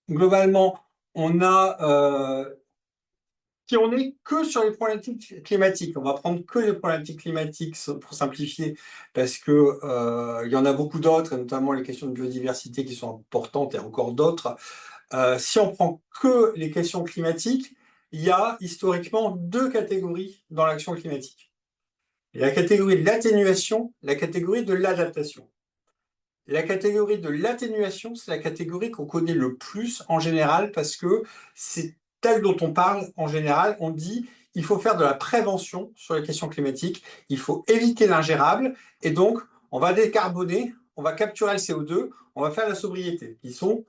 globalement, on a, si on n'est que sur les problématiques climatiques, on va prendre que les problématiques climatiques pour simplifier, parce que il y en a beaucoup d'autres, et notamment les questions de biodiversité qui sont importantes et encore d'autres. Si on prend que les questions climatiques, il y a historiquement deux catégories dans l'action climatique. Il y a la catégorie de l'atténuation, la catégorie de l'adaptation. La catégorie de l'atténuation, c'est la catégorie qu'on connaît le plus en général parce que c'est elle dont on parle en général. On dit il faut faire de la prévention sur les questions climatiques, il faut éviter l'ingérable et donc on va décarboner, on va capturer le CO2, on va faire la sobriété, qui sont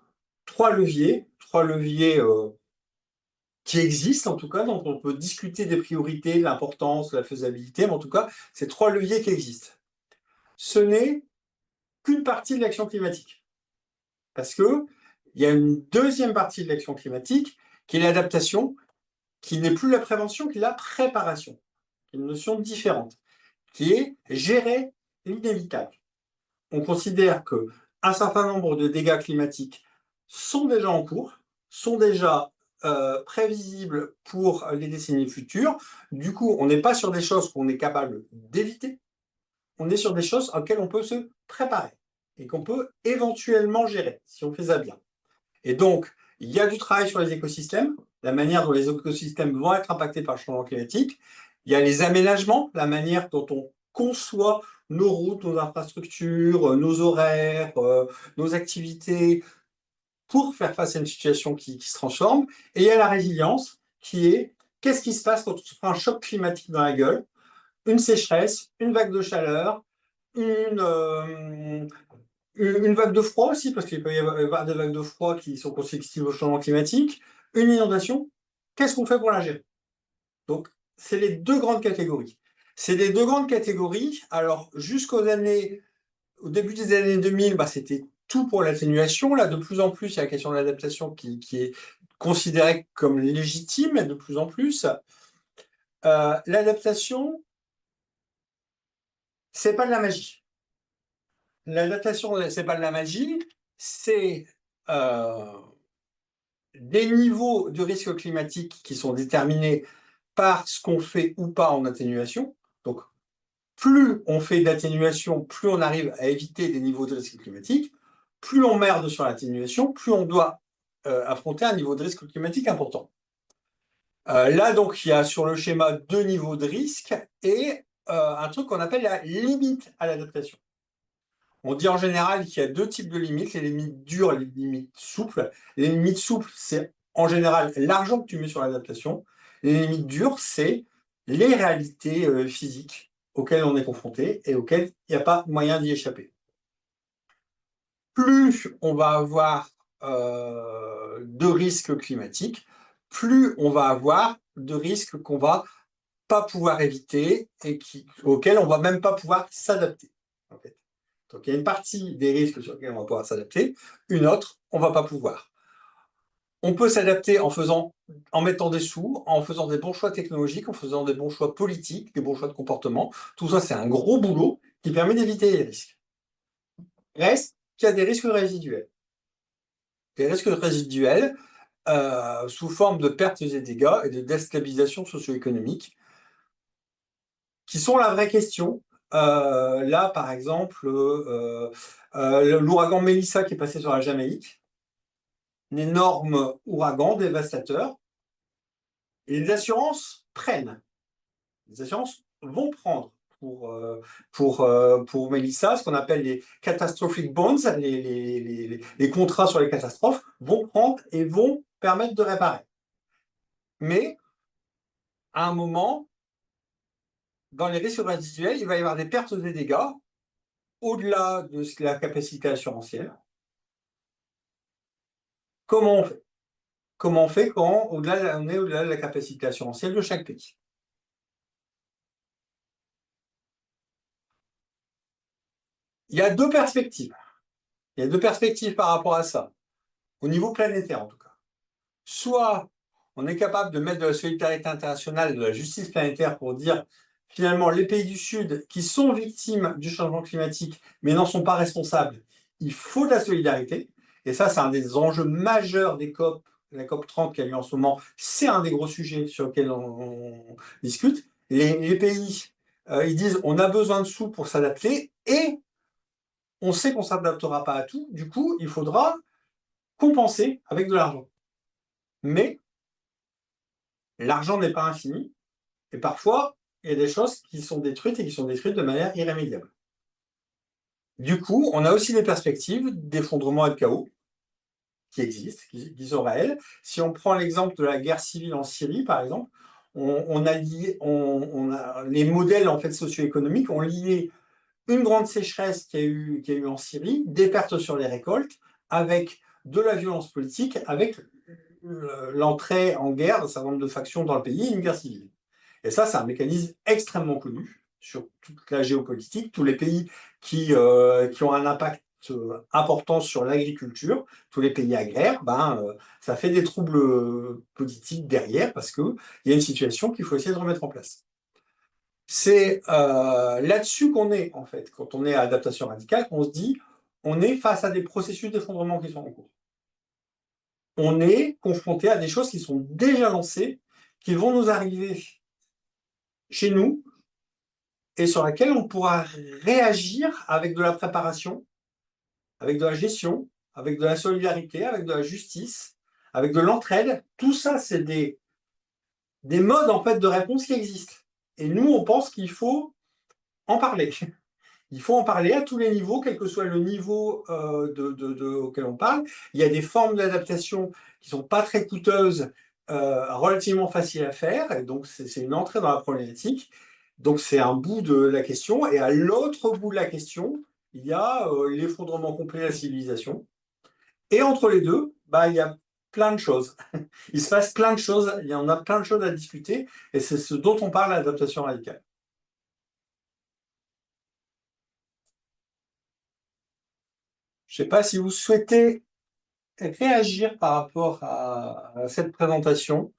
trois leviers qui existent en tout cas, donc on peut discuter des priorités, de l'importance, de la faisabilité, mais en tout cas, c'est trois leviers qui existent. Ce n'est qu'une partie de l'action climatique. Parce qu'il y a une deuxième partie de l'action climatique qui est l'adaptation, qui n'est plus la prévention, qui est la préparation. C'est une notion différente, qui est gérer l'inévitable. On considère qu'un certain nombre de dégâts climatiques sont déjà en cours, sont déjà prévisibles pour les décennies futures. Du coup, on n'est pas sur des choses qu'on est capable d'éviter, on est sur des choses auxquelles on peut se préparer et qu'on peut éventuellement gérer, si on fait ça bien. Et donc, il y a du travail sur les écosystèmes, la manière dont les écosystèmes vont être impactés par le changement climatique. Il y a les aménagements, la manière dont on conçoit nos routes, nos infrastructures, nos horaires, nos activités pour faire face à une situation qui se transforme. Et il y a la résilience, qui est qu'est-ce qui se passe quand on se prend un choc climatique dans la gueule, une sécheresse, une vague de chaleur, une, euh, une vague de froid aussi, parce qu'il peut y avoir des vagues de froid qui sont consécutives au changement climatique, une inondation, qu'est-ce qu'on fait pour la gérer? Donc, c'est les deux grandes catégories. C'est les deux grandes catégories. Alors, au début des années 2000, bah, c'était tout pour l'atténuation. Là, de plus en plus, il y a la question de l'adaptation qui est considérée comme légitime, et de plus en plus. L'adaptation, c'est pas de la magie. L'adaptation, c'est pas de la magie, c'est euh, des niveaux de risque climatique qui sont déterminés par ce qu'on fait ou pas en atténuation. Donc, plus on fait d'atténuation, plus on arrive à éviter des niveaux de risque climatique. Plus on merde sur l'atténuation, plus on doit affronter un niveau de risque climatique important. Là, donc, il y a sur le schéma deux niveaux de risque et un truc qu'on appelle la limite à l'adaptation. On dit en général qu'il y a deux types de limites, les limites dures et les limites souples. Les limites souples, c'est en général l'argent que tu mets sur l'adaptation. Les limites dures, c'est les réalités physiques auxquelles on est confronté et auxquelles il n'y a pas moyen d'y échapper. Plus on va avoir de risques climatiques, plus on va avoir de risques qu'on va pas pouvoir éviter et auxquels on va même pas pouvoir s'adapter. En fait. Donc il y a une partie des risques sur lesquels on va pouvoir s'adapter, une autre, on ne va pas pouvoir. On peut s'adapter en mettant des sous, en faisant des bons choix technologiques, en faisant des bons choix politiques, des bons choix de comportement. Tout ça, c'est un gros boulot qui permet d'éviter les risques. Reste qu'il y a des risques résiduels. Des risques résiduels sous forme de pertes et dégâts et de déstabilisation socio-économique qui sont la vraie question. Là, par exemple, l'ouragan Melissa qui est passé sur la Jamaïque, un énorme ouragan dévastateur, et les assurances prennent. Les assurances vont prendre pour Melissa, ce qu'on appelle les catastrophic bonds, les contrats sur les catastrophes, vont prendre et vont permettre de réparer. Mais, à un moment, dans les risques résiduels, il va y avoir des pertes et dégâts au-delà de la capacité assurantielle. Comment on fait? Comment on fait quand on est au-delà de la capacité assurantielle de chaque pays? Il y a deux perspectives. Il y a deux perspectives par rapport à ça, au niveau planétaire en tout cas. Soit on est capable de mettre de la solidarité internationale, de la justice planétaire pour dire finalement les pays du Sud qui sont victimes du changement climatique mais n'en sont pas responsables, il faut de la solidarité. et ça, c'est un des enjeux majeurs des COP, la COP 30 qui a lieu en ce moment, c'est un des gros sujets sur lesquels on discute. Les pays, ils disent on a besoin de sous pour s'adapter, et on sait qu'on ne s'adaptera pas à tout, du coup, il faudra compenser avec de l'argent. Mais l'argent n'est pas infini, et parfois, il y a des choses qui sont détruites et qui sont détruites de manière irrémédiable. Du coup, on a aussi des perspectives d'effondrement et de chaos qui existent, qui sont réelles. Si on prend l'exemple de la guerre civile en Syrie, par exemple, les modèles en fait socio-économiques ont lié une grande sécheresse qu'il y a eu en Syrie, des pertes sur les récoltes, avec de la violence politique, avec l'entrée en guerre d'un certain nombre de factions dans le pays, une guerre civile. Et ça, c'est un mécanisme extrêmement connu sur toute la géopolitique. Tous les pays qui ont un impact important sur l'agriculture, tous les pays agraires, ça fait des troubles politiques derrière parce qu'il y a une situation qu'il faut essayer de remettre en place. C'est là-dessus qu'on est, en fait. Quand on est à adaptation radicale, on se dit, on est face à des processus d'effondrement qui sont en cours. On est confronté à des choses qui sont déjà lancées, qui vont nous arriver chez nous, et sur laquelle on pourra réagir avec de la préparation, avec de la gestion, avec de la solidarité, avec de la justice, avec de l'entraide. Tout ça, c'est des modes en fait de réponse qui existent. Et nous, on pense qu'il faut en parler. Il faut en parler à tous les niveaux, quel que soit le niveau auquel on parle. Il y a des formes d'adaptation qui ne sont pas très coûteuses, relativement faciles à faire, et donc c'est une entrée dans la problématique. Donc c'est un bout de la question, et à l'autre bout de la question, il y a l'effondrement complet de la civilisation. Et entre les deux, il y a plein de choses. Il se passe plein de choses, il y en a plein de choses à discuter, et c'est ce dont on parle à l'adaptation radicale. Je ne sais pas si vous souhaitez réagir par rapport à cette présentation.